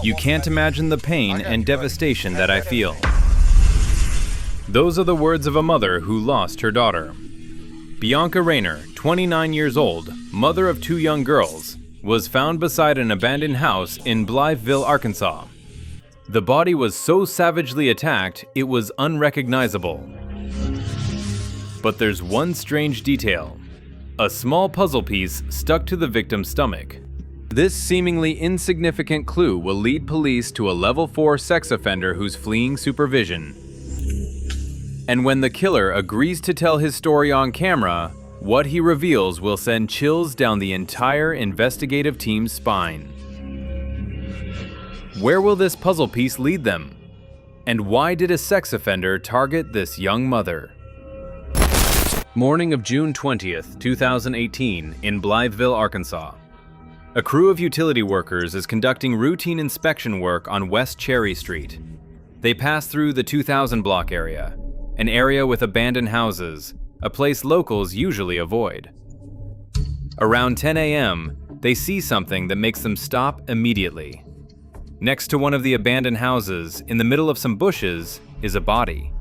You can't imagine the pain and devastation that I feel. Those are the words of a mother who lost her daughter. Bianca Rener, 29 years old, mother of 2 young girls, was found beside an abandoned house in Blytheville, Arkansas. The body was so savagely attacked, it was unrecognizable. But there's one strange detail. A small puzzle piece stuck to the victim's stomach. This seemingly insignificant clue will lead police to a level 4 sex offender who's fleeing supervision. And when the killer agrees to tell his story on camera, what he reveals will send chills down the entire investigative team's spine. Where will this puzzle piece lead them? And why did a sex offender target this young mother? Morning of June 20th, 2018, in Blytheville, Arkansas. A crew of utility workers is conducting routine inspection work on West Cherry Street. They pass through the 2000 block area, an area with abandoned houses, a place locals usually avoid. Around 10 a.m., they see something that makes them stop immediately. Next to one of the abandoned houses, in the middle of some bushes, is a body.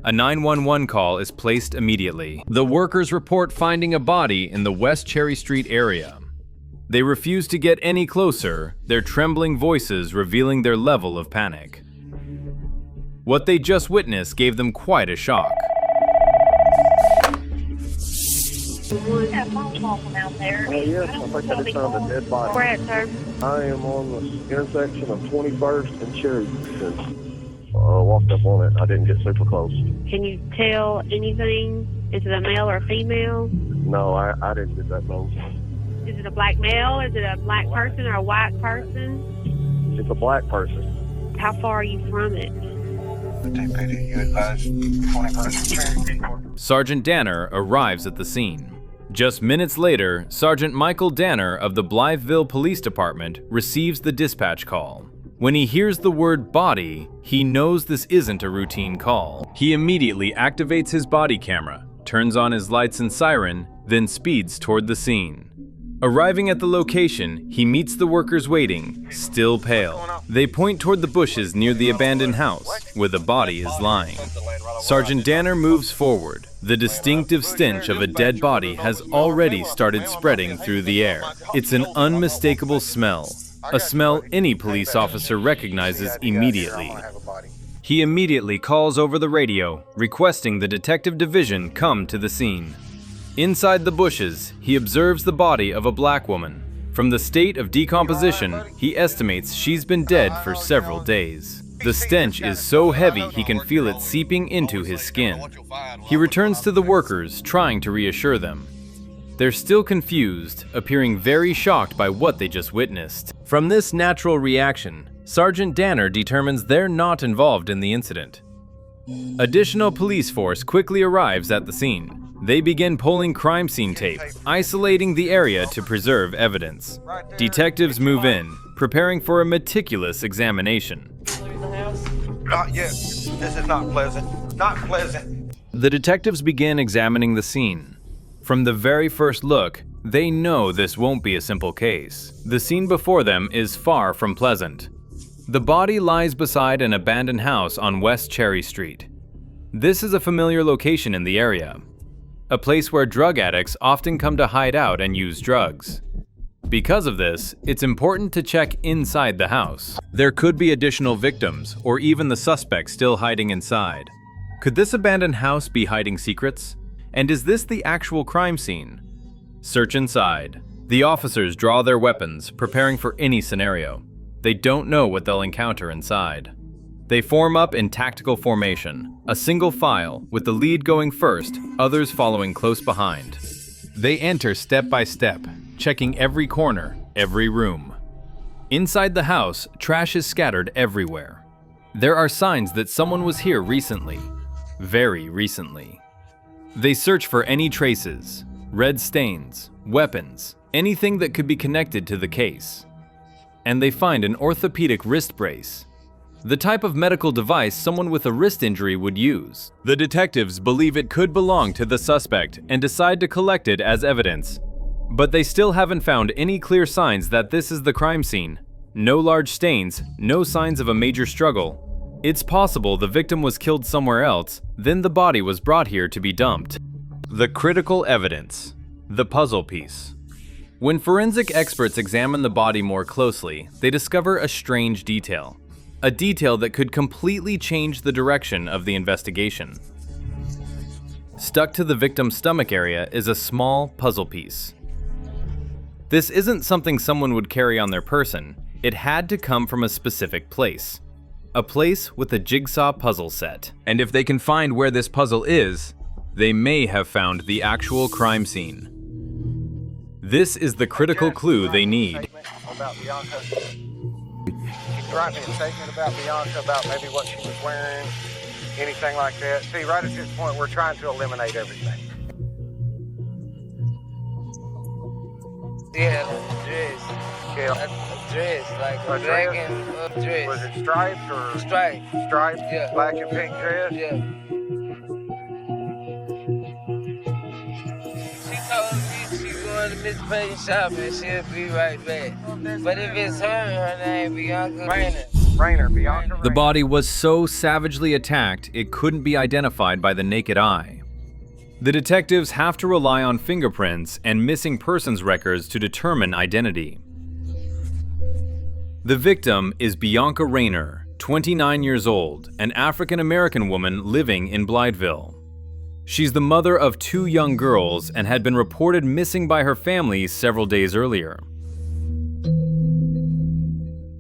A 911 call is placed immediately. The workers report finding a body in the West Cherry Street area. They refuse to get any closer, their trembling voices revealing their level of panic. What they just witnessed gave them quite a shock. We have a phone call from out there. Yes, I think I just found a dead body. Where at, sir? I am on the intersection of 21st and Cherry. Walked up on it. I didn't get super close. Can you tell anything? Is it a male or a female? No, I didn't get that close. Is it a black male? Is it a black person or a white person? It's a black person. How far are you from it? Sergeant Danner arrives at the scene. Just minutes later, Sergeant Michael Danner of the Blytheville Police Department receives the dispatch call. When he hears the word body, he knows this isn't a routine call. He immediately activates his body camera, turns on his lights and siren, then speeds toward the scene. Arriving at the location, he meets the workers waiting, still pale. They point toward the bushes near the abandoned house, where the body is lying. Sergeant Danner moves forward. The distinctive stench of a dead body has already started spreading through the air. It's an unmistakable smell, a smell any police officer recognizes immediately. He immediately calls over the radio, requesting the detective division come to the scene. Inside the bushes, he observes the body of a black woman. From the state of decomposition, he estimates she's been dead for several days. The stench is so heavy he can feel it seeping into his skin. He returns to the workers, trying to reassure them. They're still confused, appearing very shocked by what they just witnessed. From this natural reaction, Sergeant Danner determines they're not involved in the incident. Additional police force quickly arrives at the scene. They begin pulling crime scene tape, isolating the area to preserve evidence. Detectives move in, preparing for a meticulous examination. Yes, this is not pleasant. Not pleasant. The detectives begin examining the scene. From the very first look, they know this won't be a simple case. The scene before them is far from pleasant. The body lies beside an abandoned house on West Cherry Street. This is a familiar location in the area, a place where drug addicts often come to hide out and use drugs. Because of this, it's important to check inside the house. There could be additional victims, or even the suspect still hiding inside. Could this abandoned house be hiding secrets? And is this the actual crime scene? Search inside. The officers draw their weapons, preparing for any scenario. They don't know what they'll encounter inside. They form up in tactical formation, a single file, with the lead going first, others following close behind. They enter step by step, checking every corner, every room. Inside the house, trash is scattered everywhere. There are signs that someone was here recently, very recently. They search for any traces, red stains, weapons, anything that could be connected to the case. And they find an orthopedic wrist brace, the type of medical device someone with a wrist injury would use. The detectives believe it could belong to the suspect and decide to collect it as evidence. But they still haven't found any clear signs that this is the crime scene. No large stains, no signs of a major struggle. It's possible the victim was killed somewhere else, then the body was brought here to be dumped. The critical evidence. The puzzle piece. When forensic experts examine the body more closely, they discover a strange detail. A detail that could completely change the direction of the investigation. Stuck to the victim's stomach area is a small puzzle piece. This isn't something someone would carry on their person. It had to come from a specific place. A place with a jigsaw puzzle set. And if they can find where this puzzle is, they may have found the actual crime scene. This is the critical clue they need. About Bianca. She's writing a statement about Bianca, about maybe what she was wearing, anything like that. See, right at this point, we're trying to eliminate everything. Yeah, dress. Yeah. A dress, like a A black dress? and dress. Was it striped or Stripe. striped? Yeah. Black and pink dress? Yeah. She told me she going to Miss Payne's shop and she'll be right back. But if it's her name Bianca Rener. Rainer, Bianca The Rener. body was so savagely attacked, it couldn't be identified by the naked eye. The detectives have to rely on fingerprints and missing persons records to determine identity. The victim is Bianca Rener, 29 years old, an African-American woman living in Blytheville. She's the mother of 2 young girls and had been reported missing by her family several days earlier.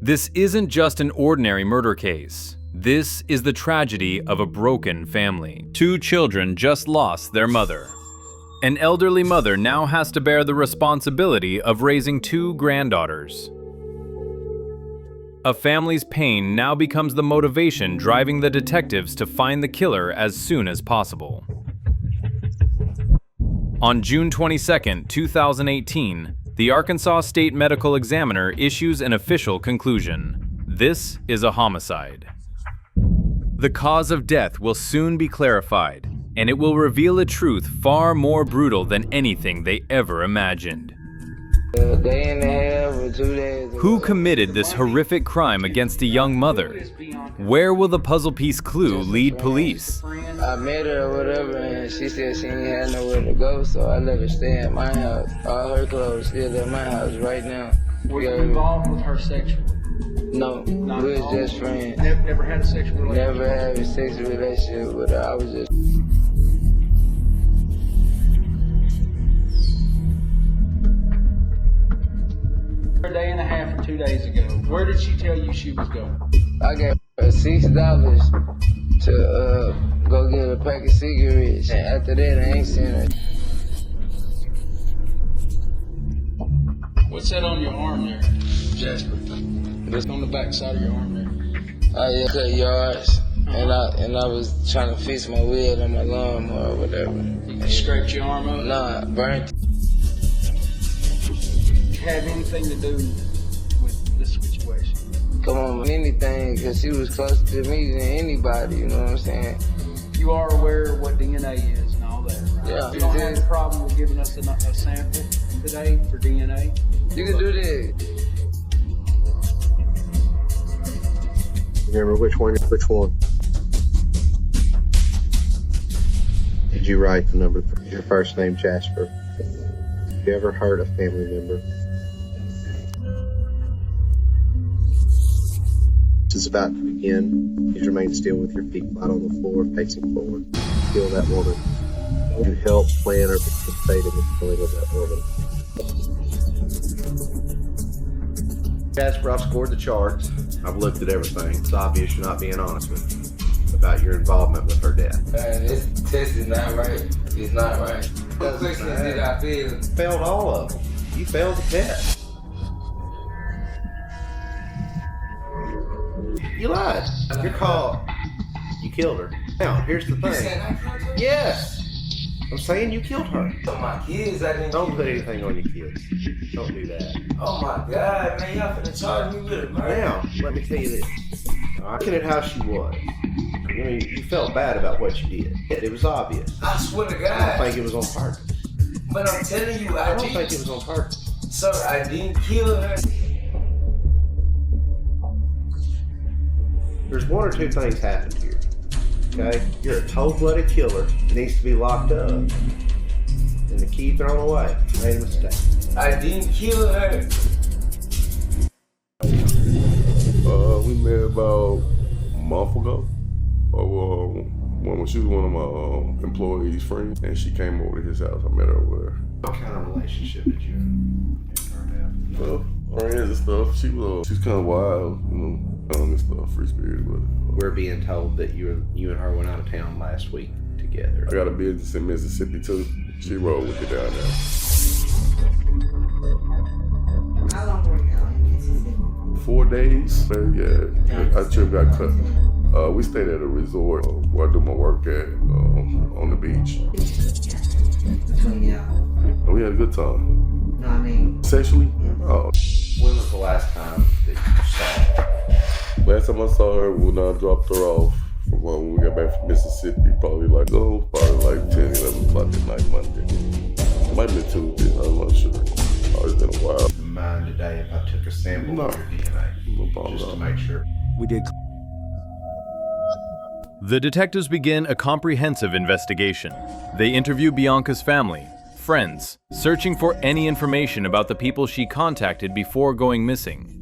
This isn't just an ordinary murder case. This is the tragedy of a broken family. 2 children just lost their mother. An elderly mother now has to bear the responsibility of raising 2 granddaughters. A family's pain now becomes the motivation driving the detectives to find the killer as soon as possible. On June 22, 2018, the Arkansas State Medical Examiner issues an official conclusion. This is a homicide. The cause of death will soon be clarified, and it will reveal a truth far more brutal than anything they ever imagined. A day and a half or 2 days. Who committed this horrific crime against a young mother? Where will the puzzle piece clue lead police? I met her or whatever, and she said she ain't had nowhere to go, so I let her stay at my house. All her clothes still at my house right now. Were you involved with her sexually? No, Not we at was all? just friends. Never had a sexual relationship? Never had a sexual relationship with her. I was just. A day and a half or 2 days ago, where did she tell you she was going? I gave her $6 to go get a pack of cigarettes, and after that, I ain't seen her. What's that on your arm there, Jasper? What's on the back side of your arm there? I cut yards, and I was trying to fix my wheel on my lawnmower or whatever. You scraped your arm up? Nah, burnt. Have anything to do with the situation? Come on, anything, because she was closer to me than anybody, you know what I'm saying? You are aware of what DNA is and all that, right? Yeah. You don't have a problem with giving us a sample today for DNA? You can do that. Remember which one? Did you write the number? Your first name, Jasper. Have you ever hurt a family member? This is about to begin. Please remain still with your feet flat on the floor, facing forward. Kill that woman. You help plan or participate in the killing of that woman. Jasper, I've scored the charts. I've looked at everything. It's obvious you're not being honest with me about your involvement with her death. Man, this test is not right. It's not right. What questions did I fail? You failed all of them. You failed the test. You lied. You're caught. You killed her. Now, here's the thing. Yes. I'm saying you killed her. On my kids, I didn't. Don't put anything on your kids. Don't do that. Oh my God, man, y'all finna charge me with a murder. Now, let me tell you this. Looking at how she was, I mean, you felt bad about what you did. It was obvious. I swear to I God. don't think it was on purpose. But I'm telling you, I don't think it was on purpose. Sir, I didn't kill her. There's one or two things happened here. Okay? You're a cold-blooded killer. It needs to be locked up. And the key thrown away. Made a mistake. I didn't kill her. We met about a month ago. When she was one of my employees' friends, and she came over to his house. I met her over there. What kind of relationship did you and her have? Friends and stuff. She's kind of wild, and stuff, free spirited. But We're being told that you and her went out of town last week together. I got a business in Mississippi too. She rode with you down there. How long were you out in Mississippi? 4 days. Yeah, our trip got cut. We stayed at a resort where I do my work at on the beach. Between y'all? We had a good time. No, I mean, Sexually? Oh. When was the last time that you saw her? Last time I saw her when I dropped her off from when we got back from Mississippi, probably like 10, 11 o'clock at night Monday. It might have been Tuesday, I'm not sure. Oh, it's been a while. Mind today if I took a sample of your DNA? No problem. Just to make sure. We did. The detectives begin a comprehensive investigation. They interview Bianca's family, friends, searching for any information about the people she contacted before going missing.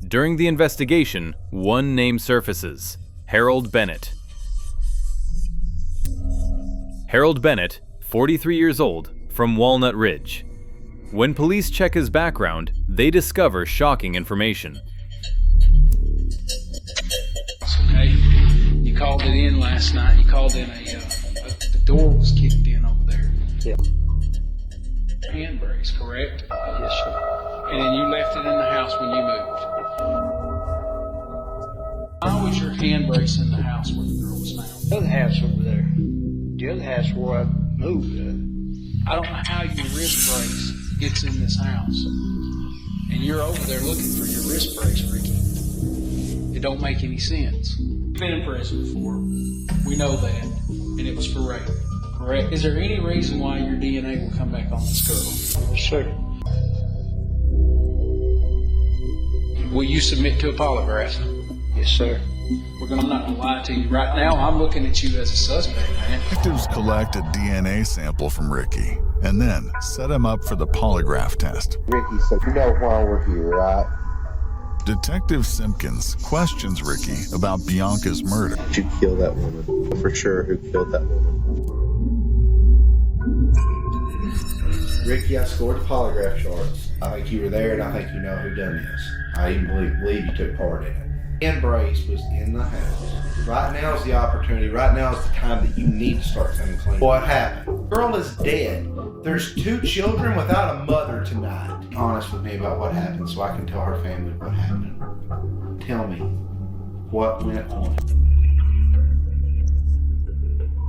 During the investigation, one name surfaces: Harold Bennett. Harold Bennett, 43 years old, from Walnut Ridge. When police check his background, they discover shocking information. Okay, you called it in last night. You called in the door was kicked in over there. Yeah. Hand brace, correct? Yes, sir. And then you left it in the house when you moved. Why was your hand brace in the house where the girl was found? The other house over there. The other house where I moved. I don't know how your wrist brace gets in this house. And you're over there looking for your wrist brace, Ricky. It don't make any sense. You've been in prison before. We know that. And it was for rape, correct? Is there any reason why your DNA will come back on this girl? Sure. Will you submit to a polygraph? Yes, sir. I'm not gonna lie to you. Right now, I'm looking at you as a suspect, man. Detectives collect a DNA sample from Ricky and then set him up for the polygraph test. Ricky, so you know why we're here, right? Detective Simpkins questions Ricky about Bianca's murder. Did you kill that woman? For sure, who killed that woman? Ricky, I scored the polygraph charts. I think you were there, and I think you know who done this. I even believe you took part in it. And Brace was in the house. Right now is the opportunity. Right now is the time that you need to start coming clean. What happened? Girl is dead. There's 2 children without a mother tonight. Be honest with me about what happened so I can tell her family what happened. Tell me what went on.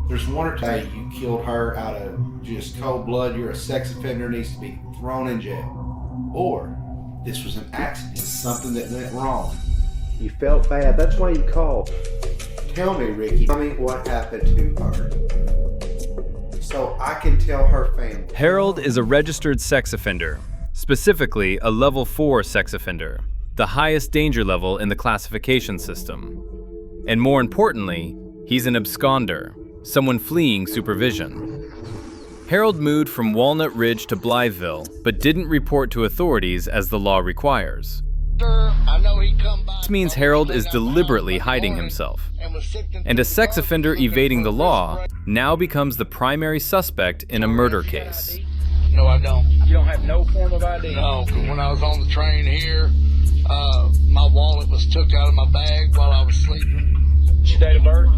There's one or two you killed her out of just cold blood. You're a sex offender, needs to be thrown in jail. Or this was an accident, something that went wrong. You felt bad, that's why you called. Tell me, Ricky, tell me what happened to her, so I can tell her family. Harold is a registered sex offender, specifically a level 4 sex offender, the highest danger level in the classification system. And more importantly, he's an absconder, someone fleeing supervision. Harold moved from Walnut Ridge to Blytheville, but didn't report to authorities as the law requires. This means Harold is deliberately hiding himself, and a sex offender evading the law now becomes the primary suspect in a murder case. No, I don't. You don't have no form of ID? No, because when I was on the train here, my wallet was took out of my bag while I was sleeping. What's your date of birth?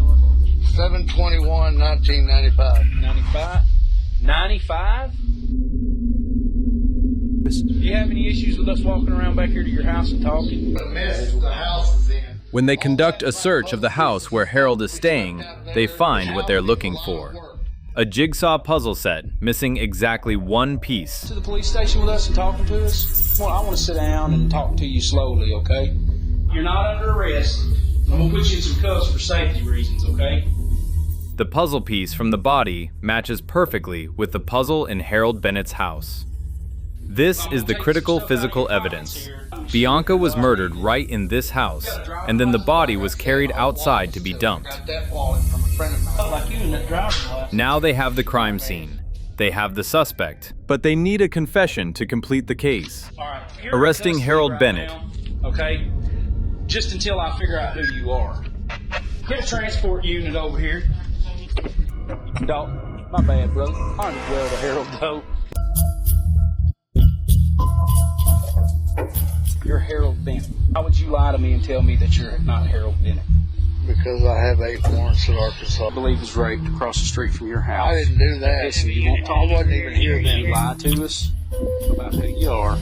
7/21/1995. 95? 95? Do you have any issues with us walking around back here to your house and talking? The mess the house is in. When they conduct a search of the house where Harold is staying, they find what they're looking for. A jigsaw puzzle set missing exactly one piece. To the police station with us and talking to us? Well, I want to sit down and talk to you slowly, okay? You're not under arrest. I'm going to put you in some cuffs for safety reasons, okay? The puzzle piece from the body matches perfectly with the puzzle in Harold Bennett's house. This is the critical physical evidence. Bianca was murdered right in this house, and then the body was carried outside to be dumped. Now they have the crime scene. They have the suspect, but they need a confession to complete the case. Arresting Harold Bennett. Okay? Just until I figure out who you are. Get a transport unit over here. Dog, my bad, brother. I'm well to Harold, though. You're Harold Bennett. Why would you lie to me and tell me that you're not Harold Bennett? Because I have 8 warrants in Arkansas. I believe was raped across the street from your house. I didn't do that. Listen, you won't talk. I wasn't even here then. You lie to us about who you are.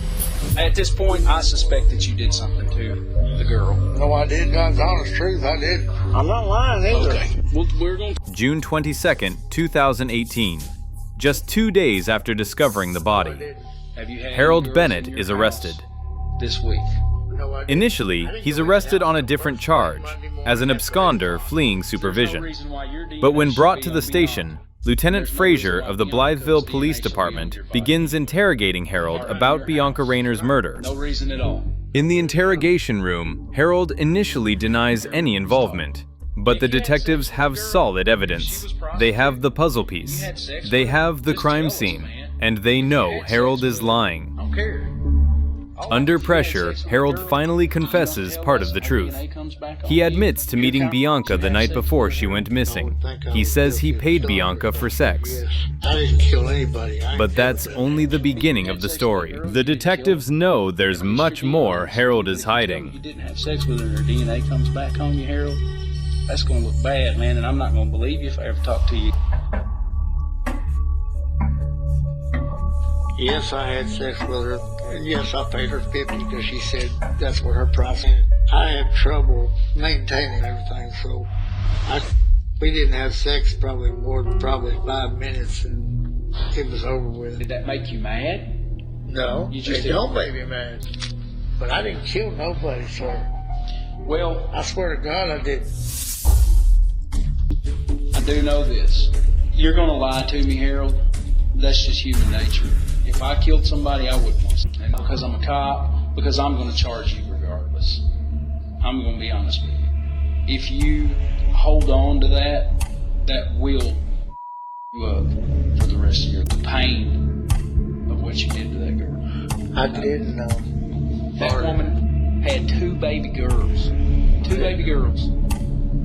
At this point, I suspect that you did something to the girl. No, I did. God's honest truth, I did. I'm not lying either. Okay. Well, we're going to... June 22nd, 2018. Just 2 days after discovering the body, Harold Bennett is arrested. This week. Initially, he's arrested on a different charge, as an absconder fleeing supervision. But when brought to the station, Lieutenant Frazier of the Blytheville Police Department begins interrogating Harold about Bianca Rener's murder. No reason at all. In the interrogation room, Harold initially denies any involvement, but the detectives have solid evidence. They have the puzzle piece, they have the crime scene, and they know Harold is lying. I don't care. Under pressure, Harold finally confesses part of the truth. He admits to meeting Bianca the night before she went missing. He says he paid Bianca for sex. I didn't kill anybody. But that's only the beginning of the story. The detectives know there's much more Harold is hiding. You didn't have sex with her and her DNA comes back on you, Harold. That's going to look bad, man, and I'm not going to believe you if I ever talk to you. Yes, I had sex with her. And yes, I paid her $50 because she said that's what her price is. I had trouble maintaining everything, so we didn't have sex probably more than 5 minutes, and it was over with. Did that make you mad? No, it don't make me mad. But I didn't kill nobody, sir. Well, I swear to God I didn't. I do know this. You're going to lie to me, Harold. That's just human nature. If I killed somebody, I wouldn't want to. And because I'm a cop, because I'm going to charge you regardless. I'm going to be honest with you. If you hold on to that, that will you up for the rest of your pain of what you did to that girl. I didn't know. That woman had 2 baby girls. 2 baby girls.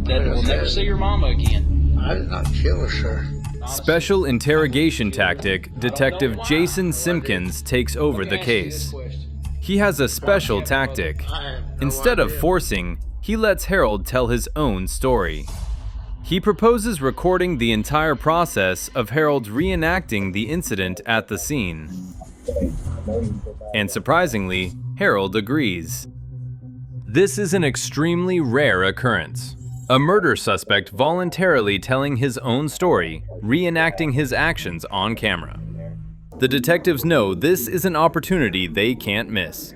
That will never see your mama again. I did not kill her, sir. Special interrogation tactic, Detective Jason Simpkins takes over the case. He has a special tactic. Instead of forcing, he lets Harold tell his own story. He proposes recording the entire process of Harold reenacting the incident at the scene. And surprisingly, Harold agrees. This is an extremely rare occurrence. A murder suspect voluntarily telling his own story, reenacting his actions on camera. The detectives know this is an opportunity they can't miss.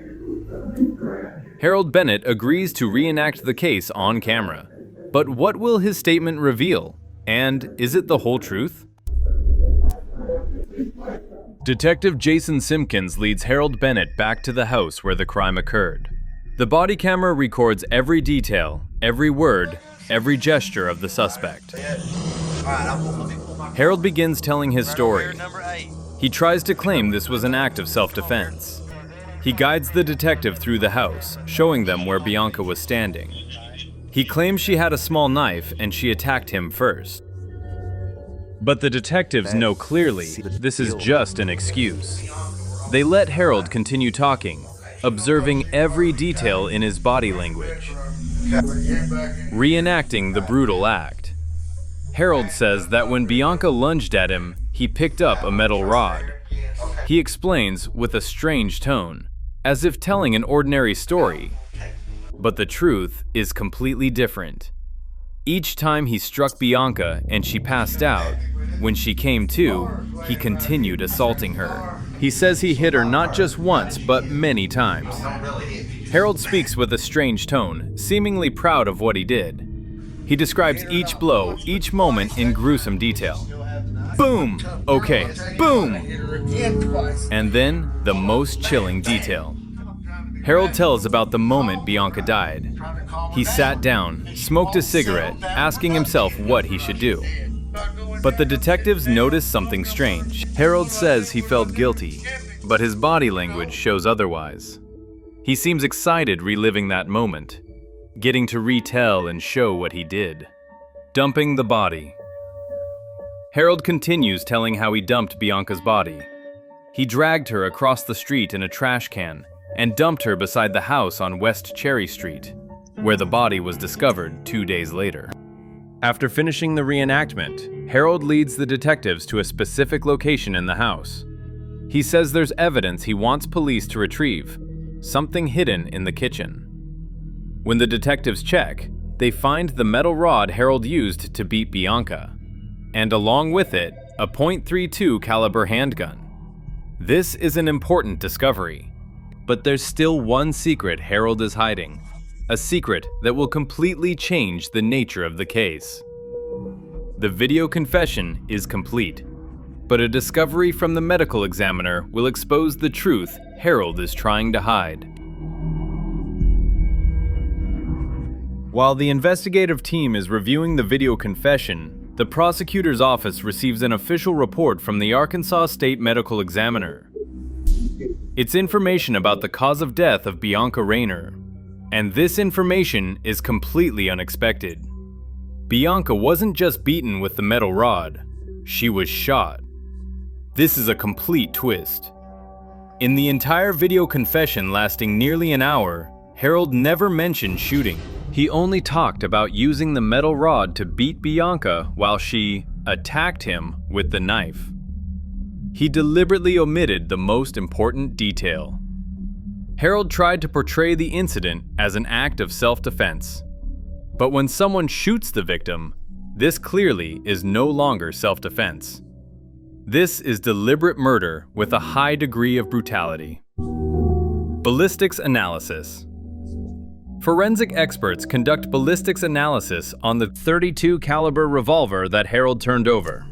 Harold Bennett agrees to reenact the case on camera. But what will his statement reveal? And is it the whole truth? Detective Jason Simpkins leads Harold Bennett back to the house where the crime occurred. The body camera records every detail, every word, every gesture of the suspect. Harold begins telling his story. He tries to claim this was an act of self-defense. He guides the detective through the house, showing them where Bianca was standing. He claims she had a small knife and she attacked him first. But the detectives know clearly this is just an excuse. They let Harold continue talking, observing every detail in his body language, reenacting the brutal act. Harold says that when Bianca lunged at him, he picked up a metal rod. He explains with a strange tone, as if telling an ordinary story. But the truth is completely different. Each time he struck Bianca and she passed out, when she came to, he continued assaulting her. He says he hit her not just once, but many times. Harold speaks with a strange tone, seemingly proud of what he did. He describes each blow, each moment in gruesome detail. Boom! Okay, boom! And then, the most chilling detail. Harold tells about the moment Bianca died. He sat down, smoked a cigarette, asking himself what he should do. But the detectives noticed something strange. Harold says he felt guilty, but his body language shows otherwise. He seems excited reliving that moment, getting to retell and show what he did. Dumping the body. Harold continues telling how he dumped Bianca's body. He dragged her across the street in a trash can and dumped her beside the house on West Cherry Street, where the body was discovered 2 days later. After finishing the reenactment, Harold leads the detectives to a specific location in the house. He says there's evidence he wants police to retrieve, something hidden in the kitchen. When the detectives check, they find the metal rod Harold used to beat Bianca, and along with it, a .32 caliber handgun. This is an important discovery, but there's still one secret Harold is hiding, a secret that will completely change the nature of the case. The video confession is complete, but a discovery from the medical examiner will expose the truth Harold is trying to hide. While the investigative team is reviewing the video confession, the prosecutor's office receives an official report from the Arkansas State Medical Examiner. It's information about the cause of death of Bianca Rener, and this information is completely unexpected. Bianca wasn't just beaten with the metal rod, she was shot. This is a complete twist. In the entire video confession lasting nearly an hour, Harold never mentioned shooting. He only talked about using the metal rod to beat Bianca while she attacked him with the knife. He deliberately omitted the most important detail. Harold tried to portray the incident as an act of self-defense. But when someone shoots the victim, this clearly is no longer self-defense. This is deliberate murder with a high degree of brutality. Ballistics analysis. Forensic experts conduct ballistics analysis on the .32 caliber revolver that Harold turned over.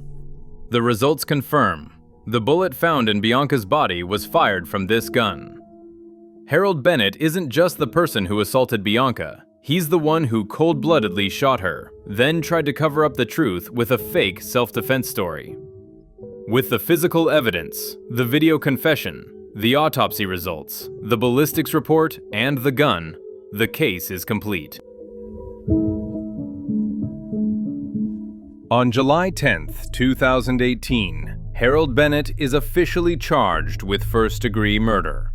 The results confirm the bullet found in Bianca's body was fired from this gun. Harold Bennett isn't just the person who assaulted Bianca. He's the one who cold-bloodedly shot her, then tried to cover up the truth with a fake self-defense story. With the physical evidence, the video confession, the autopsy results, the ballistics report, and the gun, the case is complete. On July 10th, 2018, Harold Bennett is officially charged with first-degree murder.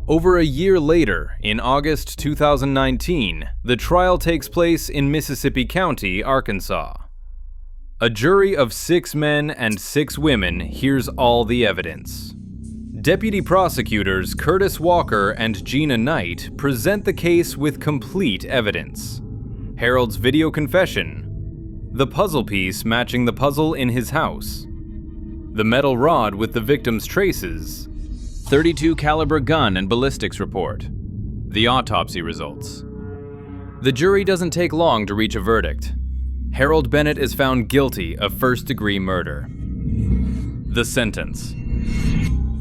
Over a year later, in August 2019, the trial takes place in Mississippi County, Arkansas. A jury of 6 men and 6 women hears all the evidence. Deputy prosecutors Curtis Walker and Gina Knight present the case with complete evidence. Harold's video confession, the puzzle piece matching the puzzle in his house, the metal rod with the victim's traces, .32 caliber gun and ballistics report, the autopsy results. The jury doesn't take long to reach a verdict. Harold Bennett is found guilty of first-degree murder. The sentence.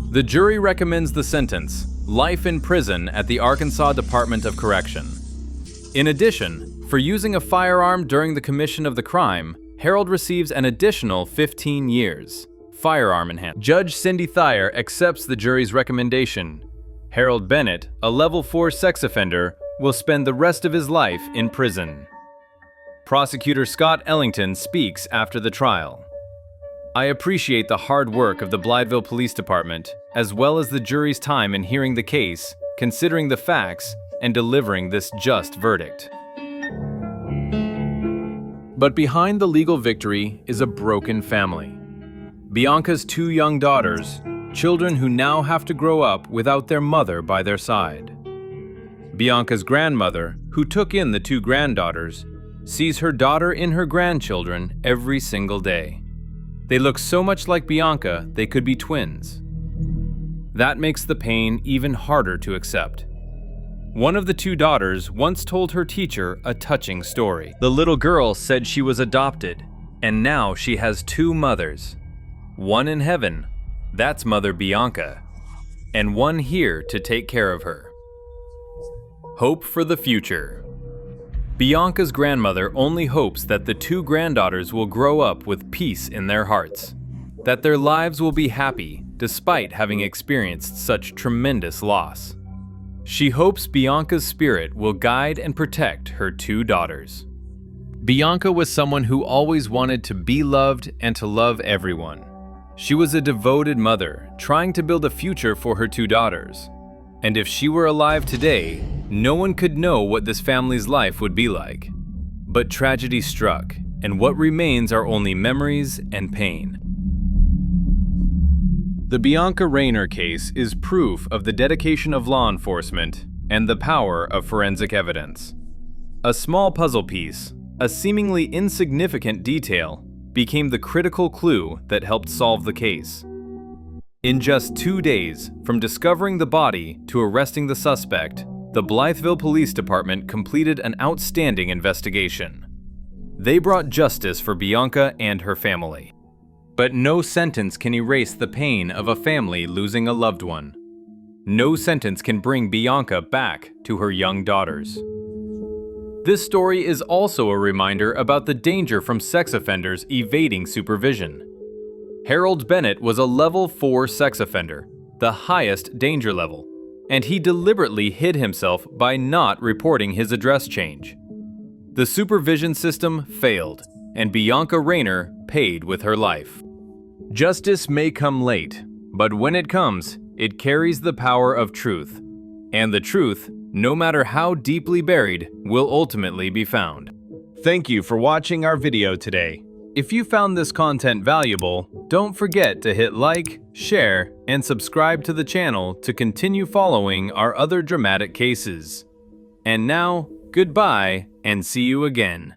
The jury recommends the sentence, life in prison at the Arkansas Department of Correction. In addition, for using a firearm during the commission of the crime, Harold receives an additional 15 years. Firearm in hand. Judge Cindy Thayer accepts the jury's recommendation. Harold Bennett, a level 4 sex offender, will spend the rest of his life in prison. Prosecutor Scott Ellington speaks after the trial. I appreciate the hard work of the Blytheville Police Department, as well as the jury's time in hearing the case, considering the facts, and delivering this just verdict. But behind the legal victory is a broken family. Bianca's 2 young daughters, children who now have to grow up without their mother by their side. Bianca's grandmother, who took in the 2 granddaughters, sees her daughter in her grandchildren every single day. They look so much like Bianca, they could be twins. That makes the pain even harder to accept. One of the 2 daughters once told her teacher a touching story. The little girl said she was adopted, And now she has two mothers. One in heaven, that's Mother Bianca, and one here to take care of her. Hope for the future. Bianca's grandmother only hopes that the two granddaughters will grow up with peace in their hearts, that their lives will be happy despite having experienced such tremendous loss. She hopes Bianca's spirit will guide and protect her two daughters. Bianca was someone who always wanted to be loved and to love everyone. She was a devoted mother, trying to build a future for her two daughters. And if she were alive today, no one could know what this family's life would be like. But tragedy struck, and what remains are only memories and pain. The Bianca Rener case is proof of the dedication of law enforcement and the power of forensic evidence. A small puzzle piece, a seemingly insignificant detail, became the critical clue that helped solve the case. In just 2 days, from discovering the body to arresting the suspect, the Blytheville Police Department completed an outstanding investigation. They brought justice for Bianca and her family. But no sentence can erase the pain of a family losing a loved one. No sentence can bring Bianca back to her young daughters. This story is also a reminder about the danger from sex offenders evading supervision. Harold Bennett was a level 4 sex offender, the highest danger level, and he deliberately hid himself by not reporting his address change. The supervision system failed, and Bianca Rener paid with her life. Justice may come late, but when it comes, it carries the power of truth. And the truth, no matter how deeply buried, will ultimately be found. Thank you for watching our video today. If you found this content valuable, don't forget to hit like, share, and subscribe to the channel to continue following our other dramatic cases. And now, goodbye, and see you again.